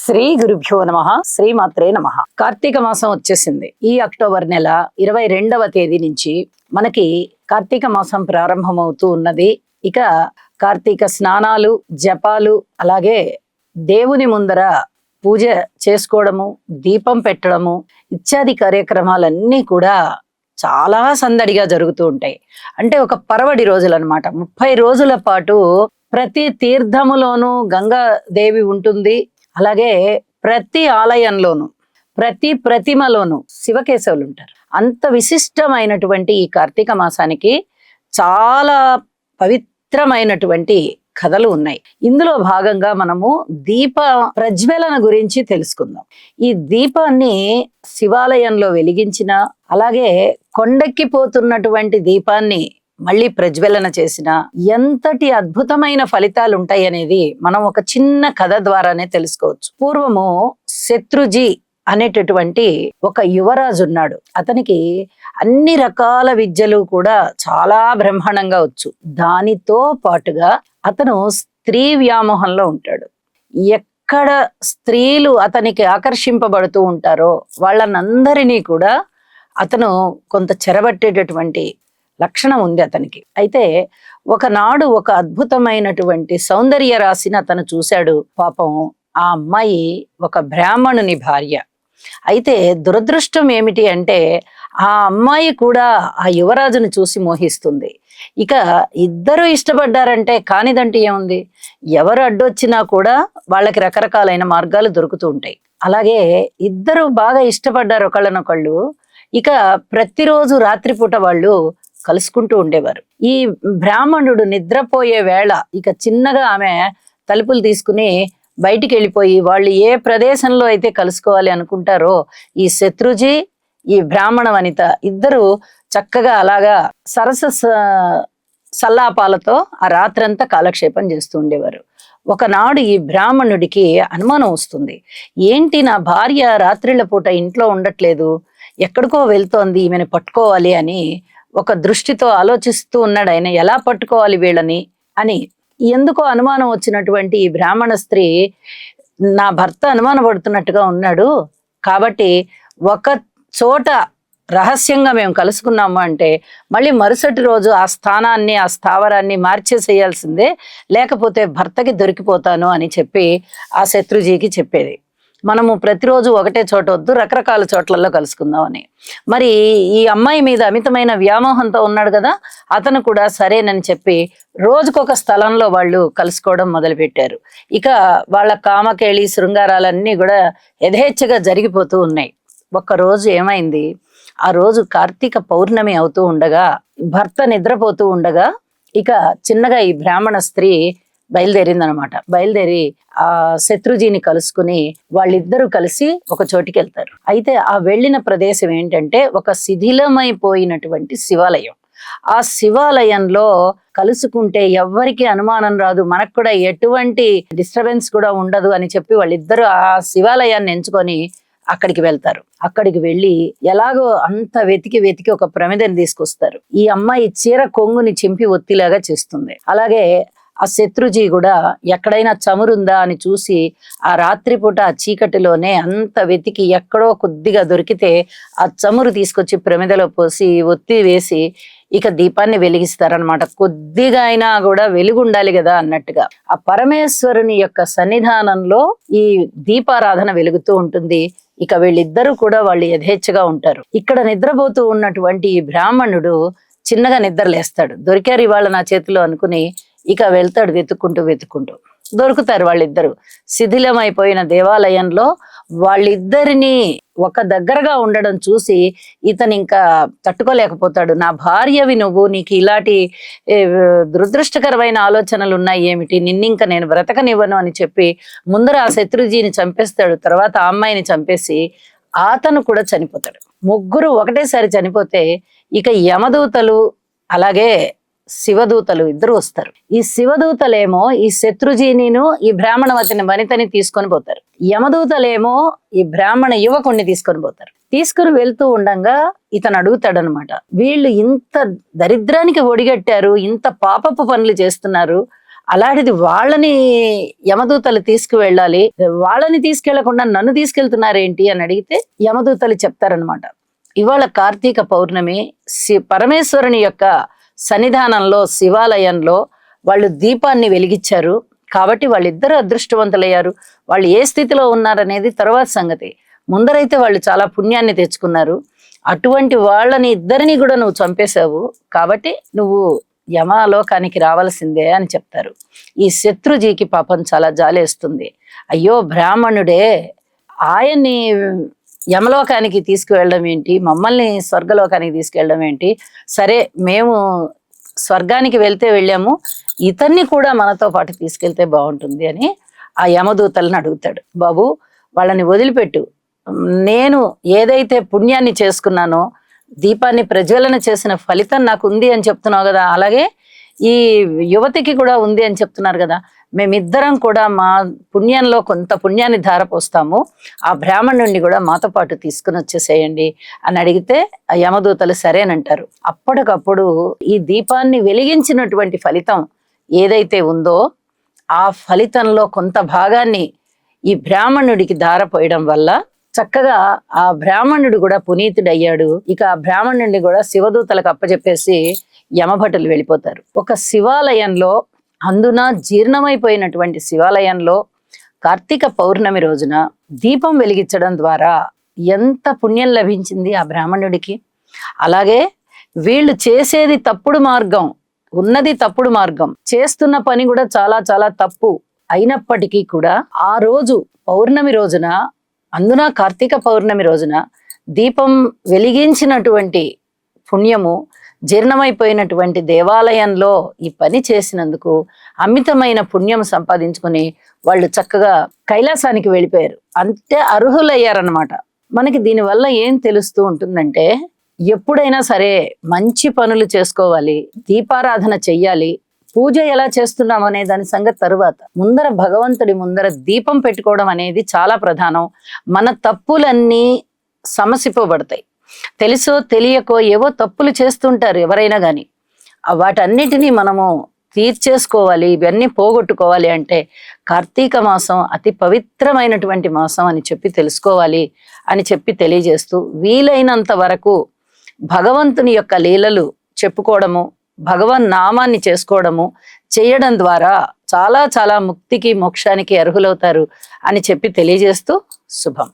శ్రీ గురుభ్యో నమః. శ్రీమాత్రే నమః. కార్తీక మాసం వచ్చేసింది. ఈ అక్టోబర్ నెల 22వ తేదీ నుంచి మనకి కార్తీక మాసం ప్రారంభమవుతూ ఉన్నది. ఇక కార్తీక స్నానాలు, జపాలు, అలాగే దేవుని ముందర పూజ చేసుకోవడము, దీపం పెట్టడము ఇత్యాది కార్యక్రమాలన్నీ కూడా చాలా సందడిగా జరుగుతూ ఉంటాయి. అంటే ఒక పరవడి రోజులు అన్నమాట. 30 రోజుల పాటు ప్రతి తీర్థములోనూ గంగాదేవి ఉంటుంది. అలాగే ప్రతి ఆలయంలోనూ, ప్రతి ప్రతిమలోనూ శివకేశవులు ఉంటారు. అంత విశిష్టమైనటువంటి ఈ కార్తీక మాసానికి చాలా పవిత్రమైనటువంటి కథలు ఉన్నాయి. ఇందులో భాగంగా మనము దీప ప్రజ్వలన గురించి తెలుసుకుందాం. ఈ దీపాన్ని శివాలయంలో వెలిగించిన, అలాగే కొండెక్కిపోతున్నటువంటి దీపాన్ని మళ్ళీ ప్రజ్వలన చేసిన ఎంతటి అద్భుతమైన ఫలితాలు ఉంటాయి అనేది మనం ఒక చిన్న కథ ద్వారానే తెలుసుకోవచ్చు. పూర్వము శత్రుజీ అనేటటువంటి ఒక యువరాజు ఉన్నాడు. అతనికి అన్ని రకాల విద్యలు కూడా చాలా బ్రహ్మాండంగా వచ్చు. దానితో పాటుగా అతను స్త్రీ వ్యామోహంలో ఉంటాడు. ఎక్కడ స్త్రీలు అతనికి ఆకర్షింపబడుతూ ఉంటారో వాళ్ళనందరినీ కూడా అతను కొంత చెరబట్టేటటువంటి లక్షణం ఉంది అతనికి. అయితే ఒకనాడు ఒక అద్భుతమైనటువంటి సౌందర్య రాశిని అతను చూశాడు. పాపం ఆ అమ్మాయి ఒక బ్రాహ్మణుని భార్య. అయితే దురదృష్టం ఏమిటి అంటే ఆ అమ్మాయి కూడా ఆ యువరాజును చూసి మోహిస్తుంది. ఇక ఇద్దరు ఇష్టపడ్డారంటే కానిదంటే ఏముంది, ఎవరు అడ్డొచ్చినా కూడా వాళ్ళకి రకరకాలైన మార్గాలు దొరుకుతూ ఉంటాయి. అలాగే ఇద్దరు బాగా ఇష్టపడ్డారు ఒకళ్ళనొకళ్ళు. ఇక ప్రతిరోజు రాత్రిపూట వాళ్ళు కలుసుకుంటూ ఉండేవారు. ఈ బ్రాహ్మణుడు నిద్రపోయే వేళ ఇక చిన్నగా ఆమె తలుపులు తీసుకుని బయటికి వెళ్ళిపోయి వాళ్ళు ఏ ప్రదేశంలో అయితే కలుసుకోవాలి అనుకుంటారో ఈ శత్రుజీ, ఈ బ్రాహ్మణ వనిత ఇద్దరు చక్కగా అలాగా సరస సల్లాపాలతో ఆ రాత్రంతా కాలక్షేపం చేస్తూ ఉండేవారు. ఒకనాడు ఈ బ్రాహ్మణుడికి అనుమానం వస్తుంది. ఏంటి నా భార్య రాత్రిళ్ళ పూట ఇంట్లో ఉండట్లేదు, ఎక్కడికో వెళ్తోంది, ఈమెను పట్టుకోవాలి అని ఒక దృష్టితో ఆలోచిస్తూ ఉన్నాడు ఆయన. ఎలా పట్టుకోవాలి వీళ్ళని అని ఎందుకో అనుమానం వచ్చినటువంటి ఈ బ్రాహ్మణ స్త్రీ, నా భర్త అనుమాన పడుతున్నట్టుగా ఉన్నాడు కాబట్టి ఒక చోట రహస్యంగా మేము కలుసుకున్నాము అంటే మళ్ళీ మరుసటి రోజు ఆ స్థానాన్ని, ఆ స్థావరాన్ని మార్చేసేయాల్సిందే, లేకపోతే భర్తకి దొరికిపోతాను అని చెప్పి ఆ శత్రుజీకి చెప్పేది. మనము ప్రతిరోజు ఒకటే చోట వద్దు, రకరకాల చోట్లలో కలుసుకుందామని. మరి ఈ అమ్మాయి మీద అమితమైన వ్యామోహంతో ఉన్నాడు కదా, అతను కూడా సరేనని చెప్పి రోజుకొక స్థలంలో వాళ్ళు కలుసుకోవడం మొదలుపెట్టారు. ఇక వాళ్ళ కామకేళి శృంగారాలన్నీ కూడా యథేచ్ఛగా జరిగిపోతూ ఉన్నాయి. ఒక్కరోజు ఏమైంది, ఆ రోజు కార్తీక పౌర్ణమి అవుతూ ఉండగా, భర్త నిద్రపోతూ ఉండగా ఇక చిన్నగా ఈ బ్రాహ్మణ స్త్రీ బయలుదేరిందనమాట. బయలుదేరి ఆ శత్రుజీని కలుసుకుని వాళ్ళిద్దరూ కలిసి ఒక చోటికి వెళ్తారు. అయితే ఆ వెళ్ళిన ప్రదేశం ఏంటంటే ఒక శిథిలమైపోయినటువంటి శివాలయం. ఆ శివాలయంలో కలుసుకుంటే ఎవ్వరికి అనుమానం రాదు, మనకు కూడా ఎటువంటి డిస్టర్బెన్స్ కూడా ఉండదు అని చెప్పి వాళ్ళిద్దరూ ఆ శివాలయాన్ని ఎంచుకొని అక్కడికి వెళ్తారు. అక్కడికి వెళ్ళి ఎలాగో అంత వెతికి ఒక ప్రమిదని తీసుకొస్తారు. ఈ అమ్మాయి చీర కొంగుని చింపి ఒత్తిలాగా చేస్తుంది. అలాగే ఆ శత్రుజీ కూడా ఎక్కడైనా చమురుందా అని చూసి ఆ రాత్రిపూట ఆ చీకటిలోనే అంత వెతికి ఎక్కడో కొద్దిగా దొరికితే ఆ చమురు తీసుకొచ్చి ప్రమిదలో పోసి ఒత్తి వేసి ఇక దీపాన్ని వెలిగిస్తారనమాట. కొద్దిగా అయినా కూడా వెలుగుండాలి కదా అన్నట్టుగా ఆ పరమేశ్వరుని యొక్క సన్నిధానంలో ఈ దీపారాధన వెలుగుతూ ఉంటుంది. ఇక వీళ్ళిద్దరూ కూడా వాళ్ళు యథేచ్ఛగా ఉంటారు. ఇక్కడ నిద్రపోతూ ఉన్నటువంటి ఈ బ్రాహ్మణుడు చిన్నగా నిద్రలేస్తాడు. దొరికారు ఇవాళ నా చేతిలో అనుకుని ఇక వెళ్తాడు వెతుక్కుంటూ. దొరుకుతారు వాళ్ళిద్దరు. శిథిలమైపోయిన దేవాలయంలో వాళ్ళిద్దరిని ఒక దగ్గరగా ఉండడం చూసి ఇతను ఇంకా తట్టుకోలేకపోతాడు. నా భార్యవి నువ్వు, నీకు ఇలాంటి దురదృష్టకరమైన ఆలోచనలు ఉన్నాయి ఏమిటి, నిన్నింక నేను బ్రతకనివ్వను అని చెప్పి ముందర ఆ శత్రుజీని చంపేస్తాడు. తర్వాత ఆ అమ్మాయిని చంపేసి అతను కూడా చనిపోతాడు. ముగ్గురు ఒకటేసారి చనిపోతే ఇక యమదూతలు అలాగే శివదూతలు ఇద్దరు వస్తారు. ఈ శివదూతలేమో ఈ శత్రుజీనిను ఈ బ్రాహ్మణవతిని వనితని తీసుకొని పోతారు. యమదూతలేమో ఈ బ్రాహ్మణ యువకుణ్ణి తీసుకొని పోతారు. తీసుకుని వెళ్తూ ఉండగా ఇతను అడుగుతాడు అనమాట, వీళ్ళు ఇంత దరిద్రానికి ఒడిగట్టారు, ఇంత పాపపు పనులు చేస్తున్నారు, అలాంటిది వాళ్ళని యమదూతలు తీసుకువెళ్ళాలి, వాళ్ళని తీసుకెళ్లకుండా నన్ను తీసుకెళ్తున్నారేంటి అని అడిగితే యమదూతలు చెప్తారనమాట. ఇవాళ కార్తీక పౌర్ణమి, పరమేశ్వరుని యొక్క సన్నిధానంలో శివాలయంలో వాళ్ళు దీపాన్ని వెలిగించారు కాబట్టి వాళ్ళిద్దరూ అదృష్టవంతులయ్యారు. వాళ్ళు ఏ స్థితిలో ఉన్నారనేది తర్వాత సంగతి. ముందరైతే వాళ్ళు చాలా పుణ్యాన్ని తెచ్చుకున్నారు. అటువంటి వాళ్ళని ఇద్దరిని కూడా నువ్వు చంపేశావు కాబట్టి నువ్వు యమలోకానికి రావాల్సిందే అని చెప్తారు. ఈ శత్రుజీకి పాపం చాలా జాలేస్తుంది. అయ్యో బ్రాహ్మణుడే, ఆయన్ని యమలోకానికి తీసుకువెళ్ళడం ఏంటి, మమ్మల్ని స్వర్గలోకానికి తీసుకెళ్ళడం ఏంటి, సరే మేము స్వర్గానికి వెళ్తే వెళ్ళాము, ఇతన్ని కూడా మనతో పాటు తీసుకెళ్తే బాగుంటుంది అని ఆ యమదూతలను అడుగుతాడు. బాబు వాళ్ళని వదిలిపెట్టు, నేను ఏదైతే పుణ్యాన్ని చేసుకున్నానో, దీపాన్ని ప్రజ్వలన చేసిన ఫలితం నాకు ఉంది అని చెప్తున్నావు కదా, అలాగే ఈ యువతికి కూడా ఉంది అని చెప్తున్నారు కదా, మేమిద్దరం కూడా మా పుణ్యంలో కొంత పుణ్యాన్ని ధారపోస్తాము, ఆ బ్రాహ్మణుడిని కూడా మాతో పాటు తీసుకుని వచ్చేసేయండి అని అడిగితే ఆ యమదూతలు సరేనంటారు. అప్పటికప్పుడు ఈ దీపాన్ని వెలిగించినటువంటి ఫలితం ఏదైతే ఉందో ఆ ఫలితంలో కొంత భాగాన్ని ఈ బ్రాహ్మణుడికి ధారపోయడం వల్ల చక్కగా ఆ బ్రాహ్మణుడు కూడా పునీతుడయ్యాడు. ఇక ఆ బ్రాహ్మణుడిని కూడా శివదూతలకు అప్పచెప్పేసి యమభటులు వెళ్ళిపోతారు. ఒక శివాలయంలో, అందున జీర్ణమైపోయినటువంటి శివాలయంలో కార్తీక పౌర్ణమి రోజున దీపం వెలిగించడం ద్వారా ఎంత పుణ్యం లభించింది ఆ బ్రాహ్మణుడికి. అలాగే వీళ్ళు చేసేది తప్పుడు మార్గం, ఉన్నది తప్పుడు మార్గం, చేస్తున్న పని కూడా చాలా చాలా తప్పు అయినప్పటికీ కూడా ఆ రోజు పౌర్ణమి రోజున, అందున కార్తీక పౌర్ణమి రోజున దీపం వెలిగించినటువంటి పుణ్యము, జీర్ణమైపోయినటువంటి దేవాలయంలో ఈ పని చేసినందుకు అమితమైన పుణ్యం సంపాదించుకుని వాళ్ళు చక్కగా కైలాసానికి వెళ్ళిపోయారు. అంటే అర్హులయ్యారన్నమాట. మనకి దీనివల్ల ఏం తెలుస్తూ ఉంటుందంటే, ఎప్పుడైనా సరే మంచి పనులు చేసుకోవాలి, దీపారాధన చెయ్యాలి. పూజ ఎలా చేస్తున్నాం అనే దాని సంగతి తరువాత, ముందర భగవంతుడి ముందర దీపం పెట్టుకోవడం అనేది చాలా ప్రధానం. మన తప్పులన్నీ సమసిపోబడతాయి. తెలుసో తెలియకో ఏవో తప్పులు చేస్తుంటారు ఎవరైనా కానీ, వాటన్నిటినీ మనము తీర్చేసుకోవాలి, ఇవన్నీ పోగొట్టుకోవాలి అంటే కార్తీక మాసం అతి పవిత్రమైనటువంటి మాసం అని చెప్పి తెలుసుకోవాలి అని చెప్పి తెలియజేస్తూ, వీలైనంత వరకు భగవంతుని యొక్క లీలలు చెప్పుకోవడము, భగవన్ నామాన్ని చేసుకోవడము చేయడం ద్వారా చాలా చాలా ముక్తికి మోక్షానికి అర్హులవుతారు అని చెప్పి తెలియజేస్తూ శుభం.